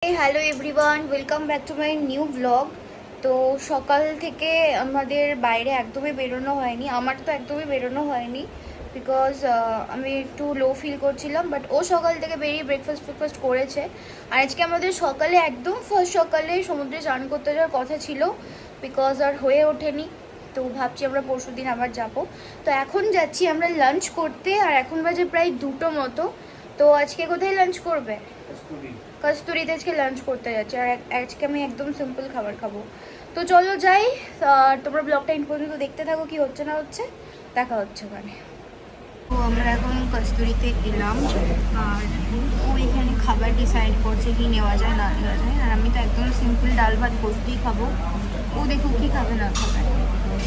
Hello everyone, welcome back to my new blog. তো সকাল থেকে আমাদের বাইরে একদমই বেরোনো হয়নি, আমার তো একদমই বেরোনো হয়নি বিকজ আমি একটু লো ফিল করছিলাম। বাট ও সকাল থেকে বেরিয়ে ব্রেকফাস্ট করেছে। আর আজকে আমাদের সকালে একদম ফার্স্ট সকালে সমুদ্রে স্নান করতে যাওয়ার কথা ছিল, বিকজ আর হয়ে ওঠেনি। তো ভাবছি আমরা পরশু দিন আবার যাব। তো এখন যাচ্ছি আমরা লাঞ্চ করতে, আর এখন বাজে প্রায় 2টো মতো। তো আজকে কোথায় লাঞ্চ করবে? কস্তুরিতে আজকে লাঞ্চ করতে যাচ্ছি, আর আজকে আমি একদম সিম্পল খাবার খাবো। তো চলো যাই, তোমরা ব্লগটা ইন পর্যন্ত দেখতে থাকো, কি হচ্ছে না হচ্ছে দেখা হচ্ছে ওখানে। তো আমরা এখন কস্তুরিতে এলাম, আর ও এখানে খাবার ডিসাইড করছে কি নেওয়া যায় না নেওয়া যায়। আর আমি তো একদম সিম্পল ডাল ভাত পোস্তই খাবো। ও দেখো কি খাবে না খাবে,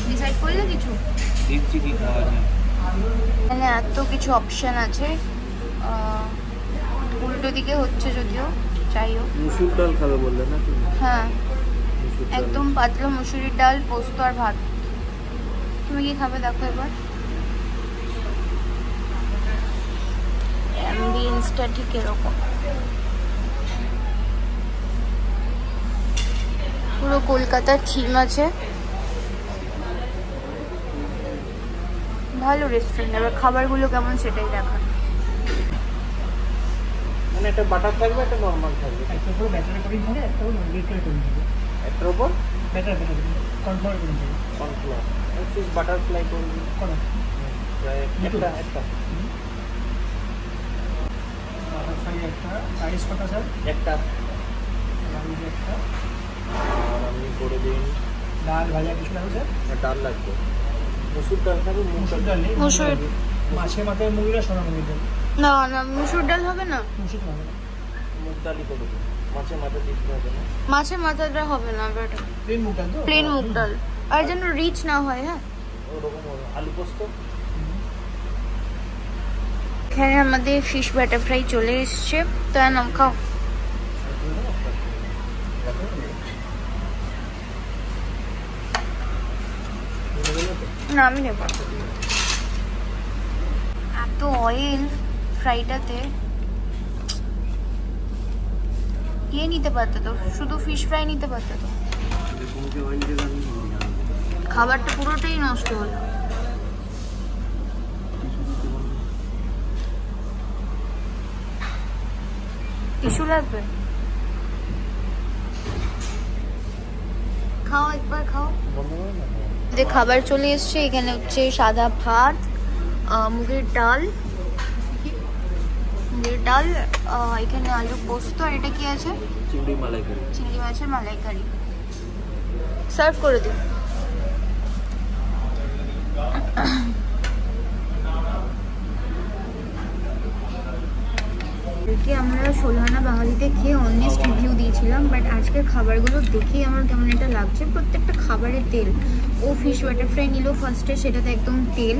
ডিসাইড করলে কিছু। এখানে এত কিছু অপশন আছে, উল্টো দিকে হচ্ছে যদিও, যাই হোক। মুসুর ডাল খাবে বললে না? হ্যাঁ, একদম পাতলা মুসুরির ডাল, পোস্ত আর ভাত। তুমি কি খাবে দেখো এবার। অ্যাম্বিয়েন্সটা ঠিক এরকম, পুরো কলকাতার থিম আছে। ভালো রেস্টুরেন্ট, এবার খাবারগুলো কেমন সেটাই দেখা। মানে একটা বাটার থাকবে, একটা নরমাল থাকবে। একটা পুরো ব্যাটারি কোটিং থাকে, একটা পুরো লিকুইড কোটিং থাকে। একটার উপর ব্যাটারি কর্নফ্লাওয়ার কোটিং থাকে। কর্নফ্লাওয়ার আর ফিশ বাটারফ্লাই করবি কোন একটা বাটারফ্লাই একটা, রাইস কটা স্যার? একটা রাইস একটা, আর আমি করে দিন ডাল ভাজা কিছু লাগবে স্যার? আর ডাল লাগবে। মুসুর ডাল খাবে? মুসুর ডাল নেই, মুসুর মাছের মাথায় মুগিরা সোনা মুগির ডাল। না না, মুসুর ডাল হবে না, মুসুর ডাল হবে না, মুগ ডালই করে দিন। মাছের মাথা দিতে হবে না, মাছের মাথাটা হবে না, বেটা প্লেন মুগ ডাল তো, প্লেন মুগ ডাল, আর যেন রিচ না হয়। হ্যাঁ, ওরকম হবে। আলু পোস্ত এখানে আমাদের ফিশ বাটার ফ্রাই চলে এসছে। তো নাম খাও। না আমি নেব। এত অয়েল ফ্রাইটাতে, ইয়ে নিতে পারতে তো, শুধু ফিশ ফ্রাই নিতে পারতে তো। খাবারটা পুরোটাই নষ্ট হলো। টিস্যু লাগবে? খাও একবার খাও। যে খাবার চলে এসছে, এখানে হচ্ছে সাদা ভাত, মুগের ডাল, এখানে আলু পোস্ত, আর এটা কি আছে? চিংড়ি মালাইকারি, চিংড়ি মাছের মালাইকারি। সার্ভ করে দিন। আমরা 16 আনা বাঙালিতে খেয়ে অনেস্ট রিভিউ দিয়েছিলাম, বাট আজকের খাবারগুলো দেখেই আমার কেমন একটা লাগছে। প্রত্যেকটা খাবারের তেল। ও ফিশ বাটার ফ্রাই নিল ফার্স্টে, সেটাতে একদম তেল।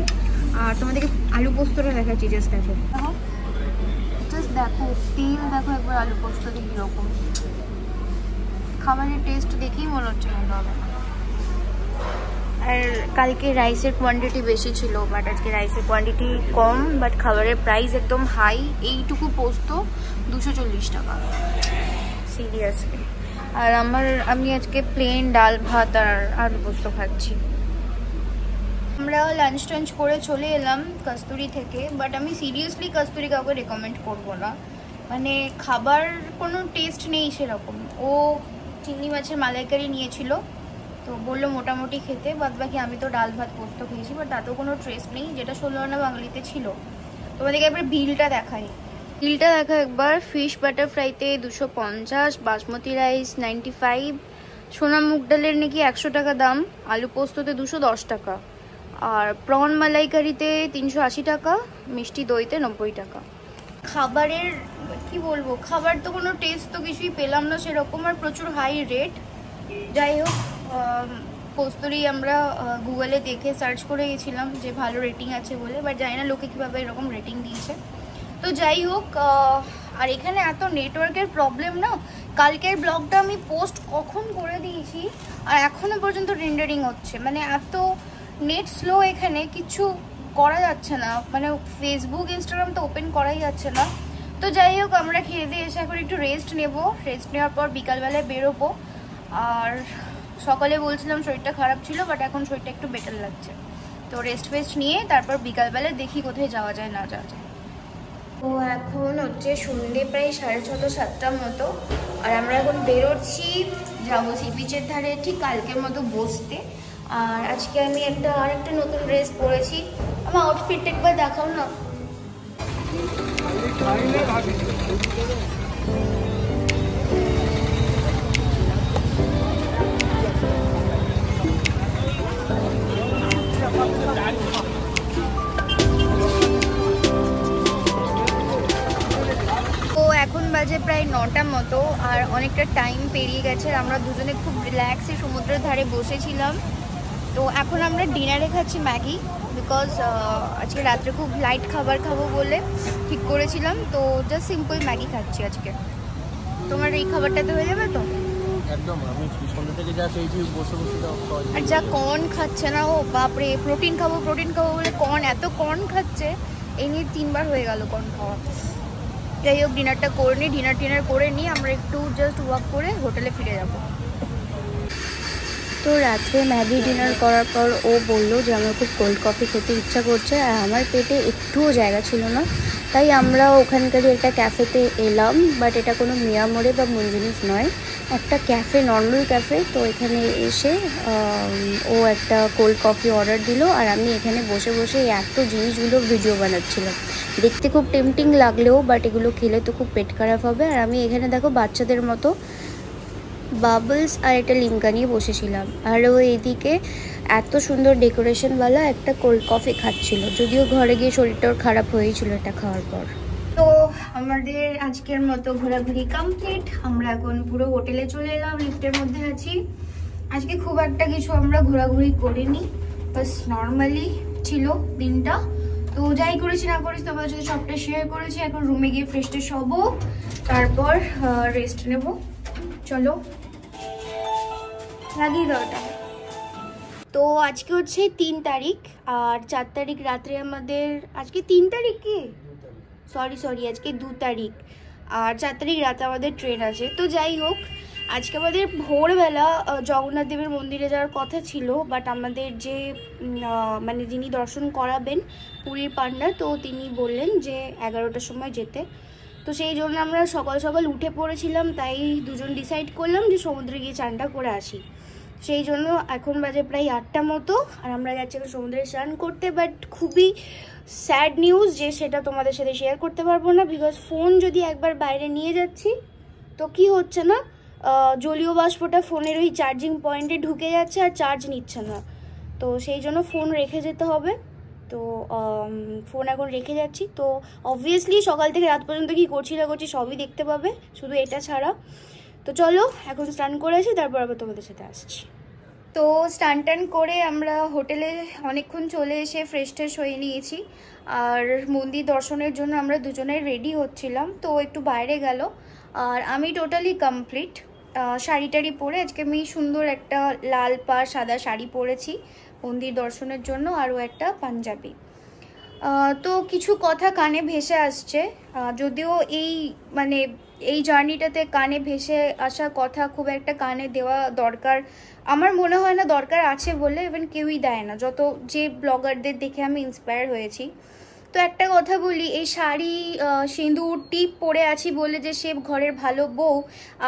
আর তোমাদেরকে আলু পোস্তটা দেখাচ্ছি, জাস্ট দেখো, জাস্ট দেখো তেল দেখো একবার, আলু পোস্তটা কীরকম। খাবারের টেস্ট দেখেই মনে হচ্ছে মনে হবে। আর কালকে রাইসের কোয়ান্টিটি বেশি ছিল, বাট আজকে রাইসের কোয়ান্টিটি কম, বাট খাবারের প্রাইস একদম হাই। এইটুকু পোস্ত 240 টাকা, সিরিয়াসলি। আর আমি আজকে প্লেন ডাল ভাত আর আলু পোস্ত খাচ্ছি। আমরা লাঞ্চ টাঞ্চ করে চলে এলাম কস্তুরি থেকে, বাট আমি সিরিয়াসলি কস্তুরি কাউকে রেকমেন্ড করবো না। মানে খাবার কোনো টেস্ট নেই সেরকম। ও চিংড়ি মাছের মালাইকারি নিয়েছিল, তো বললো মোটামুটি খেতে, বাদ বাকি আমি তো ডাল ভাত পোস্ত খেয়েছি, বাট তাতেও কোনো টেস্ট নেই, যেটা 16 আনা বাঙালিতে ছিল। তোমাদেরকে একবার বিলটা দেখাই, বিলটা দেখো একবার। ফিশ বাটার ফ্রাইতে 250, বাসমতি রাইস 95, সোনা মুগ ডালের নাকি 100 টাকা দাম, আলু পোস্ততে 210 টাকা, আর প্রন মালাইকারিতে 380 টাকা, মিষ্টি দইতে 90 টাকা। খাবারের কি বলবো, খাবার তো কোনো টেস্ট তো কিছুই পেলাম না সেরকম, আর প্রচুর হাই রেট। যাই হোক, পোস্তরি আমরা গুগলে দেখে সার্চ করে গেছিলাম যে ভালো রেটিং আছে বলে, বাট জানি না লোকে কীভাবে এরকম রেটিং দিয়েছে। তো যাই হোক, আর এখানে এত নেটওয়ার্কের প্রবলেম না। কালকের ব্লগটা আমি পোস্ট কখন করে দিয়েছি, আর এখনও পর্যন্ত রেন্ডারিং হচ্ছে। মানে এত নেট স্লো, এখানে কিছু করা যাচ্ছে না, মানে ফেসবুক ইনস্টাগ্রাম তো ওপেন করাই যাচ্ছে না। তো যাই হোক, আমরা খেয়ে দিয়ে এসে এখন একটু রেস্ট নেব। রেস্ট নেওয়ার পর বিকালবেলায় বেরোবো। আর সকালে বলছিলাম শরীরটা খারাপ ছিল, বাট এখন শরীরটা একটু বেটার লাগছে। তো রেস্ট ফেস্ট নিয়ে তারপর বিকালবেলায় দেখি কোথায় যাওয়া যায় না যাওয়া যায়। তো এখন হচ্ছে সন্ধ্যে প্রায় 6:30 7টার মতো, আর আমরা এখন বেরোচ্ছি, যাবো সি বিচের ধারে ঠিক কালকের মতো বসতে। আর আজকে আমি আরেকটা নতুন ড্রেস পরেছি। আমার আউটফিটটা একবার দেখাও না। এখন বাজে প্রায় 9টার মতো, আর অনেকটা টাইম পেরিয়ে গেছে। আমরা দুজনে খুব রিল্যাক্সে সমুদ্রের ধারে বসেছিলাম। তো এখন আমরা ডিনারে খাচ্ছি ম্যাগি, বিকজ আজকে রাত্রে খুব লাইট খাবার খাবো বলে ঠিক করেছিলাম। তো জাস্ট সিম্পল ম্যাগি খাচ্ছি আজকে। তোমার এই খাবারটাতে হয়ে যাবে তো? একদম, আমি সন্ধ্যা থেকে যা খেয়েছি বসে বসে। আর যা কর্ন খাচ্ছে না, ও বাপরে, প্রোটিন খাবো বলে কর্ন, এত কর্ন খাচ্ছে। এই নিয়ে 3বার হয়ে গেল কর্ন খাওয়া। যাই হোক, ডিনারটা করে নিই। ডিনার করে নিই, আমরা একটু জাস্ট ওয়াক করে হোটেলে ফিরে যাব। তো রাত্রে ম্যাগি ডিনার করার পর ও বললো যে আমার খুব কোল্ড কফি খেতে ইচ্ছা করছে, আর আমার পেটে একটুও জায়গা ছিল না। তাই আমরা ওখানকারই একটা ক্যাফেতে এলাম, বাট এটা কোনো মিয়া মোড়ে বা মঞ্জুনিস নয়, একটা ক্যাফে, নর্মাল ক্যাফে। তো এখানে এসে ও একটা কোল্ড কফি অর্ডার দিল, আর আমি এখানে বসে বসে এত জিনিসগুলো ভিডিও বানাচ্ছিলাম। দেখতে খুব টেম্পটিং লাগলেও বাট এগুলো খেলে তো খুব পেট খারাপ হবে। আর আমি এখানে দেখো বাচ্চাদের মতো বাবলস আর একটা লিমকা নিয়ে বসেছিলাম, আর ও এদিকে এত সুন্দর ডেকোরেশনওয়ালা একটা কোল্ড কফি খাচ্ছিল। যদিও ঘরে গিয়ে শরীরটা ওর খারাপ হয়েছিল এটা খাওয়ার পর। তো আমাদের আজকের মতো ঘোরাঘুরি কমপ্লিট। আমরা এখন পুরো হোটেলে চলে এলাম, লিফটের মধ্যে আছি। আজকে খুব একটা কিছু আমরা ঘোরাঘুরি করিনি, বাস নর্মালি ছিল দিনটা। তো যাই করেছি না করেছি তোমাদের সাথে সবটা শেয়ার করেছি। এখন রুমে গিয়ে ফ্রেশ ট্রেশ হবো, তারপর রেস্ট নেব। চলো লাগিয়ে দাও এটা। তো আজকে হচ্ছে 3 তারিখ, আর 4 তারিখ রাত্রে আমাদের, আজকে 3 তারিখ কি, সরি আজকে 2 তারিখ, আর 4 তারিখ রাতে আমাদের ট্রেন আছে। তো যাই হোক, আজকে আমাদের ভোরবেলা জগন্নাথ দেবের মন্দিরে যাওয়ার কথা ছিল, বাট আমাদের যে মানে যিনি দর্শন করাবেন পুরীর পান্ডা, তো তিনি বললেন যে 11টার সময় যেতে। তো সেই জন্য আমরা সকাল সকাল উঠে পড়েছিলাম, তাই দুজন ডিসাইড করলাম যে সমুদ্রে গিয়ে চানটা করে আসি। সেই জন্য এখন বাজে প্রায় 8টা মতো, আর আমরা যাচ্ছি এখন সমুদ্রে স্নান করতে। বাট খুবই স্যাড নিউজ যে সেটা তোমাদের সাথে শেয়ার করতে পারবো না, বিকজ ফোন যদি একবার বাইরে নিয়ে যাচ্ছি তো কি হচ্ছে না, জলীয় বাষ্পটা ফোনের ওই চার্জিং পয়েন্টে ঢুকে যাচ্ছে আর চার্জ নিচ্ছে না। তো সেই জন্য ফোন রেখে যেতে হবে। তো ফোন এখন রেখে যাচ্ছি। তো অবভিয়াসলি সকাল থেকে রাত পর্যন্ত কি করছি না করছি সবই দেখতে পাবে, শুধু এটা ছাড়া। তো চলো এখন স্নান করে আসি, তারপর আবার তোমাদের সাথে আসছি। তো স্নান টান করে আমরা হোটেলে অনেকক্ষণ চলে এসে ফ্রেশ ট্রেশ হয়ে নিয়েছি, আর মন্দির দর্শনের জন্য আমরা দুজনে রেডি হচ্ছিলাম। তো একটু বাইরে গেল, আর আমি টোটালি কমপ্লিট শাড়ি টাড়ি পরে। আজকে আমি সুন্দর একটা লাল পাড় সাদা শাড়ি পরেছি মন্দির দর্শনের জন্য, আরও একটা পাঞ্জাবি। তো কিছু কথা কানে ভেসে আসছে, যদিও এই জার্নিটাতে কানে ভেসে আসা কথা খুব একটা কানে দেওয়া দরকার আমার মনে হয় না দরকার আছে বলে, ইভেন কেউই দেয় না, যত যে ব্লগারদের দেখে আমি ইন্সপায়ার হয়েছি। তো একটা কথা বলি, এই শাড়ি সিঁদুর টিপ পরে আছি বলে যে সে ঘরের ভালো বউ,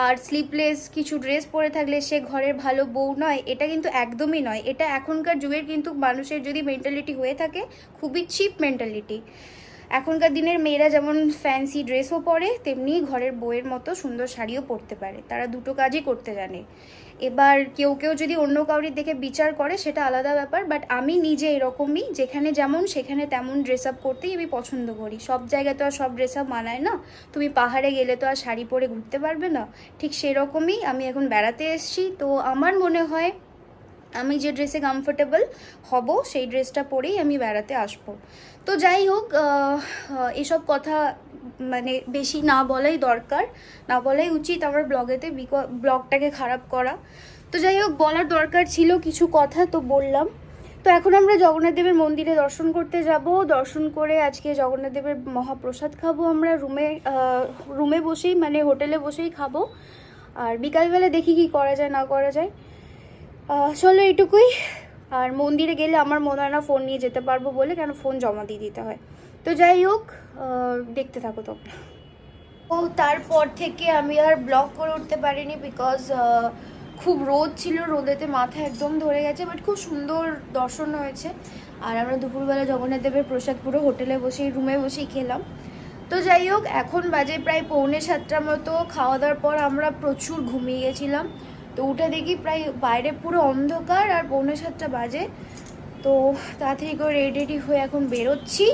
আর স্লিপলেস কিছু ড্রেস পরে থাকলে সে ঘরের ভালো বউ নয়, এটা কিন্তু একদমই নয়। এটা এখনকার যুগের কিন্তু মানুষের যদি মেন্টালিটি হয়ে থাকে, খুবই চিপ মেন্টালিটি। এখনকার দিনের মেয়েরা যেমন ফ্যান্সি ড্রেসও পরে, তেমনি ঘরের বউয়ের মতো সুন্দর শাড়িও পরতে পারে, তারা দুটো কাজই করতে জানে। এবার কেউ কেউ যদি অন্য কাউরির দেখে বিচার করে সেটা আলাদা ব্যাপার, বাট আমি নিজে এরকমই, যেখানে যেমন সেখানে তেমন ড্রেস আপ করতেই আমি পছন্দ করি। সব জায়গায় তো আর সব ড্রেস আপ মানায় না, তুমি পাহাড়ে গেলে তো আর শাড়ি পরে ঘুরতে পারবে না, ঠিক সেরকমই আমি এখন বেড়াতে এসেছি। তো আমার মনে হয় আমি যে ড্রেসে কমফোর্টেবল হব সেই ড্রেসটা পরেই আমি বেড়াতে আসবো। তো যাই হোক, এসব কথা মানে বেশি না বলাই দরকার, না বলাই উচিত আমার ব্লগেতে, ব্লগটাকে খারাপ করা। তো যাই হোক, বলার দরকার ছিল কিছু কথা, তো বললাম। তো এখন আমরা জগন্নাথ দেবের মন্দিরে দর্শন করতে যাব। দর্শন করে আজকে জগন্নাথ দেবের মহাপ্রসাদ খাবো আমরা রুমে বসেই, মানে হোটেলে বসেই খাবো। আর বিকালবেলা দেখি কি করা যায় না করা যায়। চলো এইটুকুই। আর মন্দিরে গেলে আমার মনে হয় না ফোন নিয়ে যেতে পারবো বলে, কেন ফোন জমা দিয়ে দিতে হয়। তো যাই হোক, দেখতে থাকো তোমরা। ও তারপর থেকে আমি আর ব্লগ করে উঠতে পারিনি, বিকজ খুব রোদ ছিল, রোদেতে মাথা একদম ধরে গেছে। বাট খুব সুন্দর দর্শন হয়েছে। আর আমরা দুপুরবেলা জগন্নাথ দেবের প্রসাদ পুরো হোটেলে বসেই, রুমে বসেই খেলাম। তো যাই হোক, এখন বাজে প্রায় 6:45 মতো। খাওয়া দাওয়ার পর আমরা প্রচুর ঘুমিয়ে গেছিলাম। তো উঠে দেখি প্রায় বাইরে পুরো অন্ধকার আর 6:45 বাজে। তো তাড়াতাড়ি করে রেডি হয়ে এখন বেরোচ্ছি।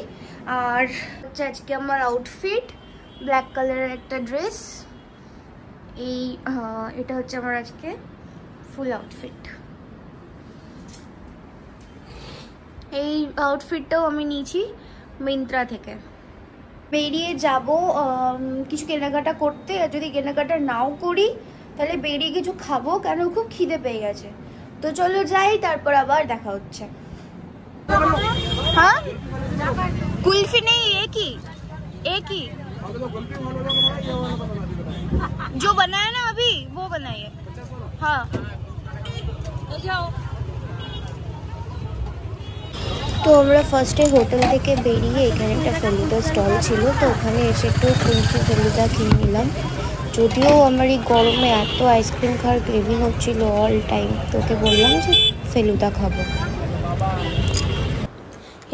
আর হচ্ছে আজকে আমার আউটফিট, ব্ল্যাক কালারের একটা ড্রেস। এটা হচ্ছে আমার আজকে ফুল আউটফিট। এই আউটফিটটাও আমি নিয়েছি মিন্ত্রা থেকে। বেরিয়ে যাব কিছু কেনাকাটা করতে। আর যদি কেনাকাটা নাও করি তাহলে বেরিয়ে কিছু খাবো, কেন খুব খিদে পেয়ে গেছে। তো চলো যাই, তারপর আবার দেখা হচ্ছে। हाँ कुल्फी नहीं, एक ही जो बनाया ना अभी वो बनाइए। हाँ তো আমরা ফার্স্টে হোটেল থেকে বেরিয়ে এখানে একটা ফেলুদা স্টল ছিল, তো ওখানে এসে একটু কুলফি ফেলুদা কিনে নিলাম। যদিও আমার এই গরমে এত আইসক্রিম খাওয়ার ক্রেভিং হচ্ছিল অল টাইম, তোকে বললাম যে ফেলুদা খাবো।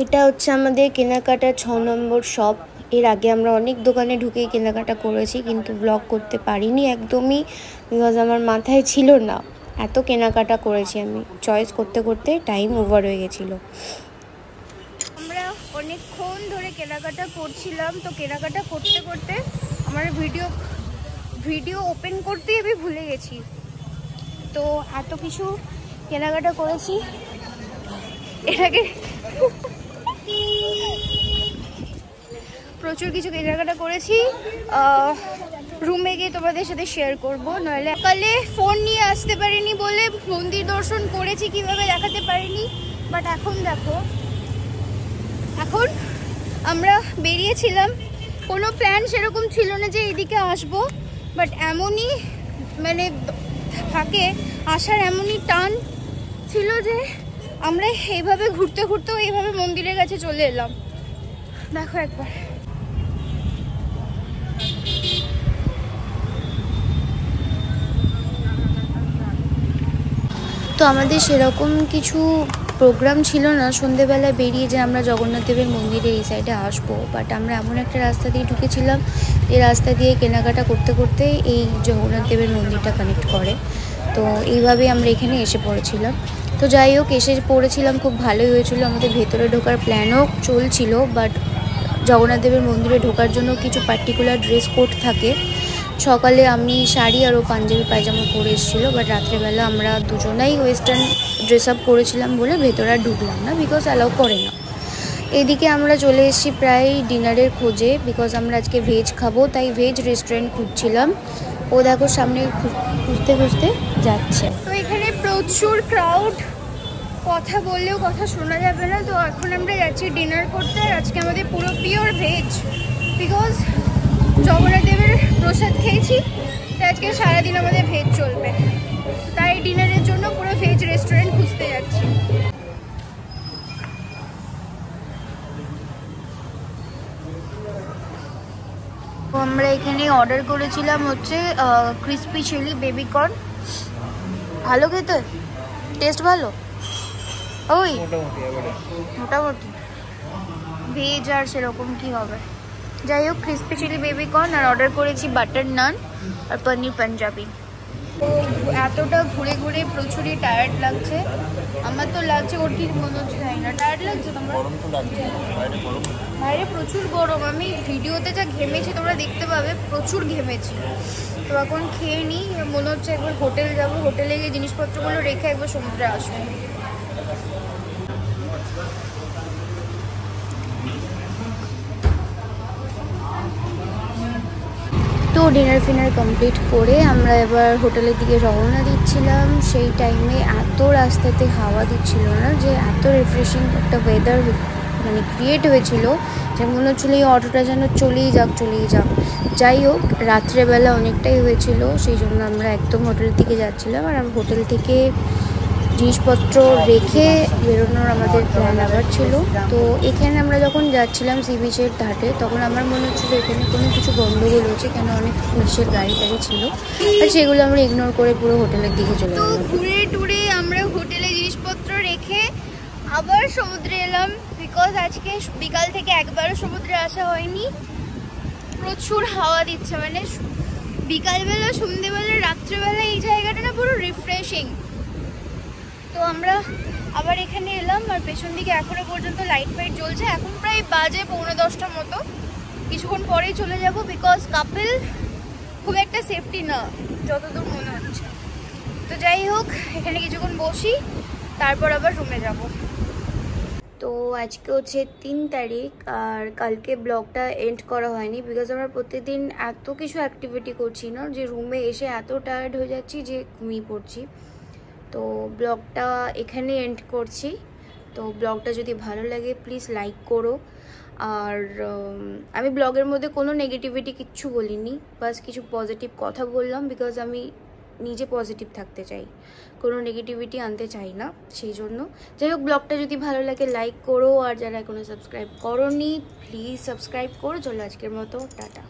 এটা হচ্ছে আমাদের কেনাকাটার 6 নম্বর শপ। এর আগে আমরা অনেক দোকানে ঢুকেই কেনাকাটা করেছি, কিন্তু ব্লগ করতে পারিনি একদমই, বিকজ আমার মাথায় ছিল না। এত কেনাকাটা করেছি আমি, চয়েস করতে করতে টাইম ওভার হয়ে গেছিলো। আমরা অনেকক্ষণ ধরে কেনাকাটা করছিলাম। তো কেনাকাটা করতে করতে আমার ভিডিও ওপেন করতেই আমি ভুলে গেছি। তো এত কিছু কেনাকাটা করেছি, এটাকে প্রচুর কিছু কেনাকাটা করেছি। রুমে গিয়ে তোমাদের সাথে শেয়ার করবো। নইলে সকালে ফোন নিয়ে আসতে পারিনি বলে মন্দির দর্শন করেছি কিভাবে দেখাতে পারিনি। বাট এখন দেখো, এখন আমরা বেরিয়েছিলাম, কোনো প্ল্যান সেরকম ছিল না যে এদিকে আসবো। বাট এমনই মানে থাকে, আসার এমনই টান ছিল যে আমরা এইভাবে ঘুরতে ঘুরতেও এইভাবে মন্দিরের কাছে চলে এলাম। দেখো একবার, তো আমাদের সেরকম কিছু প্রোগ্রাম ছিল না সন্ধেবেলায় বেরিয়ে যে আমরা জগন্নাথ দেবের মন্দিরের এই সাইডে আসবো। বাট আমরা এমন একটা রাস্তা দিয়ে ঢুকেছিলাম, এই রাস্তা দিয়ে কেনাকাটা করতে করতে এই জগন্নাথ দেবের মন্দিরটা কানেক্ট করে। তো এইভাবেই আমরা এখানে এসে পড়েছিলাম। তো যাই হোক, এসে পড়েছিলাম, খুব ভালোই হয়েছিল। আমাদের ভেতরে ঢোকার প্ল্যানও চলছিল, বাট জগন্নাথ দেবের মন্দিরে ঢোকার জন্য কিছু পার্টিকুলার ড্রেস কোড থাকে। সকালে আমি শাড়ি আর পাঞ্জাবি পায়জামা পরে এসেছিলো, বাট রাত্রেবেলা আমরা দুজনাই ওয়েস্টার্ন ড্রেস আপ করেছিলাম বলে ভেতরে আর ঢুকলাম না, বিকজ অ্যালাউ করে না। এদিকে আমরা চলে এসেছি প্রায় ডিনারের খোঁজে, বিকজ আমরা আজকে ভেজ খাবো, তাই ভেজ রেস্টুরেন্ট খুঁজছিলাম। ও দেখো সামনে খুঁজতে খুঁজতে যাচ্ছে। তো এখানে প্রচুর ক্রাউড, কথা বললেও কথা শোনা যাবে না। তো এখন আমরা যাচ্ছি ডিনার করতে। আর আজকে আমাদের পুরো পিওর ভেজ, বিকজ জগন্নাথ দেবের প্রসাদ খেয়েছি, তাই আজকে সারাদিন আমাদের ভেজ চলবে। তাই ডিনারের জন্য পুরো ভেজ রেস্টুরেন্ট খুঁজতে যাচ্ছি। আমরা এখানে অর্ডার করেছিলাম হচ্ছে ক্রিসপি চিলি বেবি কর্ন। ভালো খেতে, টেস্ট ভালো, ওই মোটামুটি ভেজ আর সেরকম কি হবে। যাই হোক, ক্রিসপি চিলি বেবি কর্ন, আর অর্ডার করেছি বাটার নান আর পনির পাঞ্জাবি। এতটা ঘুরে ঘুরে প্রচুরই টায়ার্ড লাগছে। আমার তো লাগছে, ওর কি মনে হচ্ছে জানি না, টায়ার্ড লাগছে তোমার? বাইরে প্রচুর গরম, আমি ভিডিওতে যা ঘেমেছি তোমরা দেখতে পাবে, প্রচুর ঘেমেছি। তো এখন খেয়ে নিই, মনে হচ্ছে একবার হোটেল যাবো, হোটেলে গিয়ে জিনিসপত্রগুলো রেখে একবার সমুদ্রে আসবো। তো তো ডিনার ফিনার কমপ্লিট করে আমরা এবার হোটেলের দিকে রওনা দিচ্ছিলাম। সেই টাইমে এত রাস্তাতে হাওয়া দিচ্ছিল না, যে এত রিফ্রেশিং একটা ওয়েদার মানে ক্রিয়েট হয়েছিল যে মনে হচ্ছিলো এই অটোটা যেন চলেই যাক। যাই হোক, রাত্রেবেলা অনেকটাই হয়েছিল, সেই জন্য আমরা একদম হোটেলের দিকে যাচ্ছিলাম। আর হোটেল থেকে জিনিসপত্র রেখে বেরোনোর আমাদের প্ল্যান আবার ছিল। তো এখানে আমরা যখন যাচ্ছিলাম সি বিচের ধারে, তখন আমার মনে হচ্ছিলো এখানে কোনো কিছু গন্ডগোল হচ্ছে, কেন অনেক পুলিশের গাড়ি ছিল। আর সেগুলো আমরা ইগনোর করে পুরো হোটেলের দিকে চলে গেলাম। তো ঘুরে টুরে আমরা হোটেলে জিনিসপত্র রেখে আবার সমুদ্রে এলাম, বিকজ আজকে বিকাল থেকে একবারও সমুদ্রে আসা হয়নি। প্রচুর হাওয়া দিচ্ছে, মানে বিকালবেলা, সন্ধ্যেবেলা, রাত্রেবেলা এই জায়গাটা না পুরো রিফ্রেশিং। তো আমরা আবার এখানে এলাম, আর পেছন দিকে এখনো পর্যন্ত লাইট ফাইট জ্বলছে। এখন প্রায় বাজে 9:45 মতো, কিছুক্ষণ পরেই চলে যাব, বিকজ কাপল খুব একটা সেফটি না যতদূর মনে হচ্ছে। তো যাই হোক, এখানে কিছুক্ষণ বসি, তারপর আবার রুমে যাব। তো আজকে হচ্ছে 3 তারিখ, আর কালকে ব্লগটা এন্ড করা হয়নি, বিকজ আমরা প্রতিদিন এত কিছু অ্যাক্টিভিটি করছি না, যে রুমে এসে এত টায়ার্ড হয়ে যাচ্ছি যে ঘুমিয়ে পড়ছি। তো ব্লগটা এখানে এন্ড করছি। তো ব্লগটা যদি ভালো লাগে প্লিজ লাইক করো। আর আমি ব্লগের মধ্যে কোনো নেগেটিভিটি কিচ্ছু বলিনি, বাস কিছু পজিটিভ কথা বললাম, বিকজ আমি নিজে পজিটিভ থাকতে চাই, কোনো নেগেটিভিটি আনতে চাই না, সেই জন্য। যাই হোক, ব্লগটা যদি ভালো লাগে লাইক করো, আর যারা এখনো সাবস্ক্রাইব করোনি প্লিজ সাবস্ক্রাইব করো। চলো আজকের মতো টাটা।